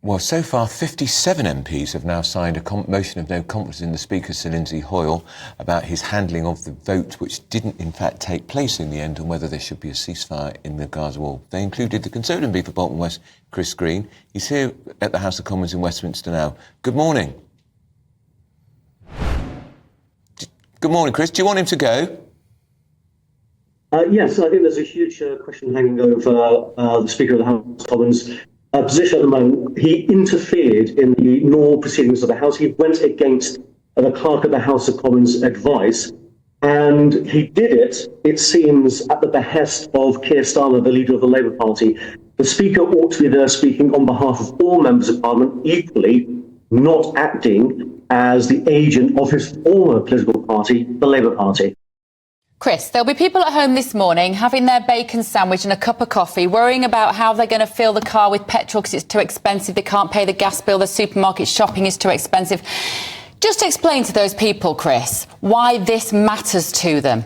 Well, so far, 57 MPs have now signed a motion of no confidence in the Speaker, Sir Lindsay Hoyle, about his handling of the vote, which didn't, in fact, take place in the end, on whether there should be a ceasefire in the Gaza war. They included the Conservative MP for Bolton West, Chris Green. He's here at the House of Commons in Westminster now. Good morning. Good morning, Chris. Do you want him to go? Yes, I think there's a huge question hanging over the Speaker of the House of Commons' position at the moment. He interfered in the normal proceedings of the House. He went against the Clerk of the House of Commons' advice, and he did it, it seems, at the behest of Keir Starmer, the leader of the Labour Party. The Speaker ought to be there speaking on behalf of all members of Parliament, equally not acting as the agent of his former political party, the Labour Party. Chris, there'll be people at home this morning having their bacon sandwich and a cup of coffee, worrying about how they're going to fill the car with petrol because it's too expensive, they can't pay the gas bill, the supermarket shopping is too expensive. Just explain to those people, Chris, why this matters to them.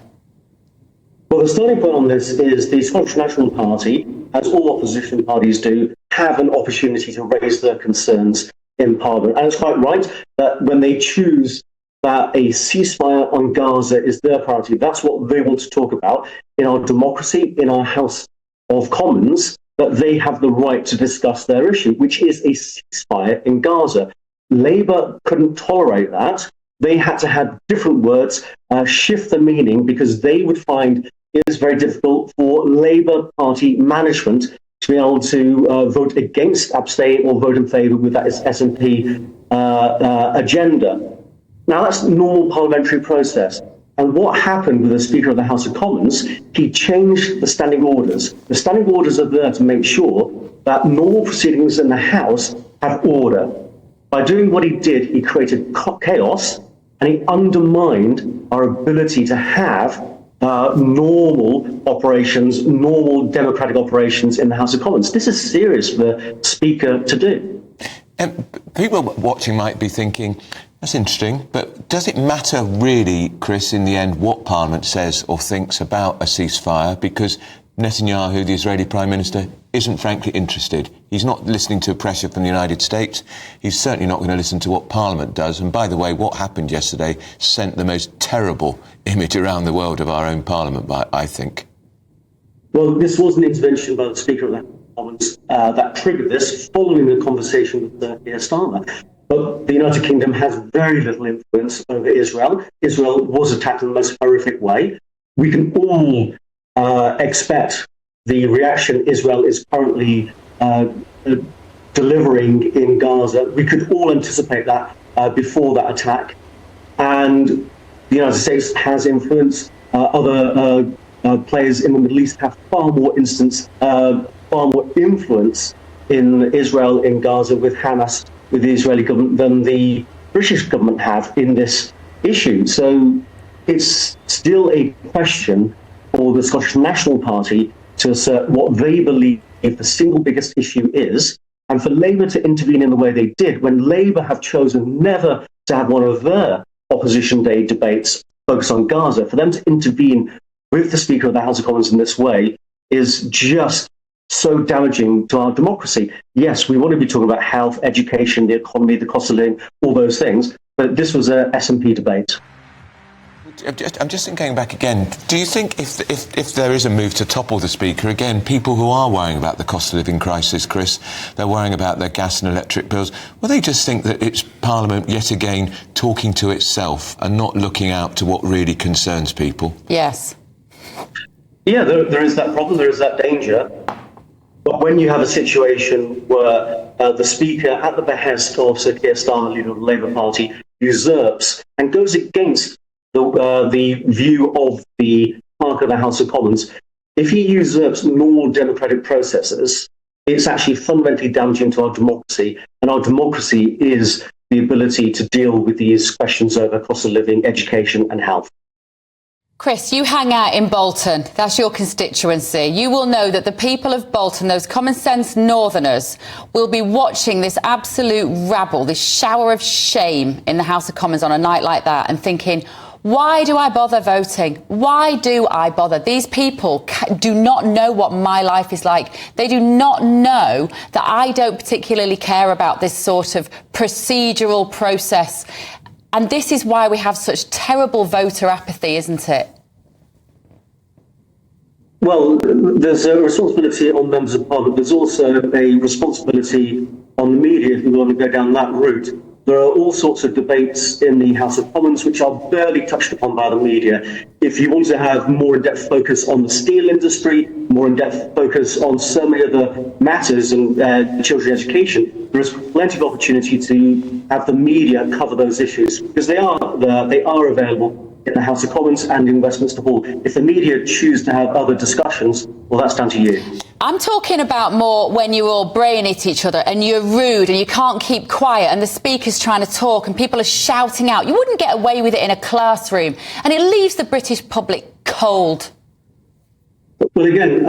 Well, the starting point on this is the Scottish National Party, as all opposition parties do, have an opportunity to raise their concerns in Parliament. And it's quite right that when they choose that a ceasefire on Gaza is their priority, that's what they want to talk about in our democracy, in our House of Commons, that they have the right to discuss their issue, which is a ceasefire in Gaza. Labour couldn't tolerate that. They had to have different words, shift the meaning, because they would find it is very difficult for Labour Party management to be able to vote against, abstain, or vote in favour with that SNP agenda. Now, that's the normal parliamentary process. And what happened with the Speaker of the House of Commons, he changed the standing orders. The standing orders are there to make sure that normal proceedings in the House have order. By doing what he did, he created chaos, and he undermined our ability to have normal operations, normal democratic operations in the House of Commons. This is serious for the Speaker to do. People watching might be thinking, that's interesting, but does it matter really, Chris, in the end, what Parliament says or thinks about a ceasefire? Because Netanyahu, the Israeli Prime Minister, isn't frankly interested. He's not listening to pressure from the United States. He's certainly not going to listen to what Parliament does. And by the way, what happened yesterday sent the most terrible image around the world of our own Parliament, I think. Well, this was an intervention by the Speaker of the House of Commons that triggered this, following the conversation with Keir Starmer. But the United Kingdom has very little influence over Israel. Israel was attacked in the most horrific way. We can all expect the reaction Israel is currently delivering in Gaza. We could all anticipate that before that attack. And the United States has influence. Other players in the Middle East have far more influence in Israel, in Gaza, with Hamas, with the Israeli government, than the British government have in this issue. So it's still a question for the Scottish National Party to assert what they believe the single biggest issue is, and for Labour to intervene in the way they did, when Labour have chosen never to have one of their Opposition Day debates focus on Gaza. For them to intervene with the Speaker of the House of Commons in this way is just so damaging to our democracy. Yes, we want to be talking about health, education, the economy, the cost of living, all those things, but this was a SNP debate. I'm just thinking back again. Do you think if there is a move to topple the Speaker, again, people who are worrying about the cost of living crisis, Chris, they're worrying about their gas and electric bills, will they just think that it's Parliament yet again talking to itself and not looking out to what really concerns people? Yes. Yeah, there is that problem, there is that danger. But when you have a situation where the Speaker, at the behest of Sir Keir Starmer, leader of the Labour Party, usurps and goes against the view of the Clerk of the House of Commons, if he usurps normal democratic processes, it's actually fundamentally damaging to our democracy. And our democracy is the ability to deal with these questions over cost of living, education and health. Chris, you hang out in Bolton. That's your constituency. You will know that the people of Bolton, those common sense northerners, will be watching this absolute rabble, this shower of shame in the House of Commons on a night like that and thinking, Why do I bother voting? Why do I bother? These people do not know what my life is like. They do not know that I don't particularly care about this sort of procedural process. And this is why we have such terrible voter apathy, isn't it? Well, there's a responsibility on members of parliament. There's also a responsibility on the media if we want to go down that route. There are all sorts of debates in the House of Commons which are barely touched upon by the media. If you want to have more in-depth focus on the steel industry, more in-depth focus on so many other matters and children's education, there is plenty of opportunity to have the media cover those issues because they are available in the House of Commons and in Westminster Hall. If the media choose to have other discussions, well, that's down to you. I'm talking about more when you're all braying at each other and you're rude and you can't keep quiet and the speaker's trying to talk and people are shouting out. You wouldn't get away with it in a classroom, and it leaves the British public cold. Well, again,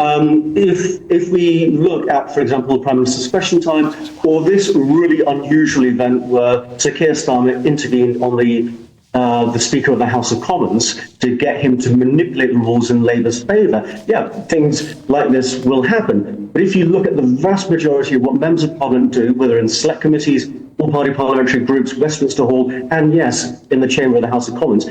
if we look at, for example, the Prime Minister's question time, or this really unusual event where Sir Keir Starmer intervened on the Speaker of the House of Commons to get him to manipulate the rules in Labour's favour. Yeah, things like this will happen. But if you look at the vast majority of what members of Parliament do, whether in select committees, all-party parliamentary groups, Westminster Hall, and yes, in the chamber of the House of Commons,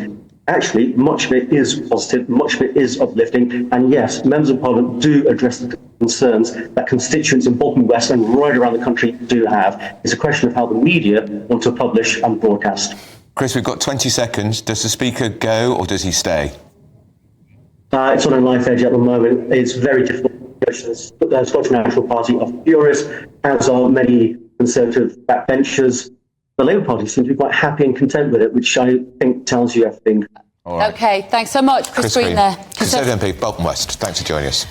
actually, much of it is positive, much of it is uplifting, and yes, members of Parliament do address the concerns that constituents in Bolton West and right around the country do have. It's a question of how the media want to publish and broadcast. Chris, we've got 20 seconds. Does the Speaker go or does he stay? It's on a knife edge at the moment. It's very difficult. The Scottish National Party are furious, as are many Conservative backbenchers. The Labour Party seems to be quite happy and content with it, which I think tells you everything. All right. OK, thanks so much, Chris Green there. Conservative MP, Bolton West. Thanks for joining us.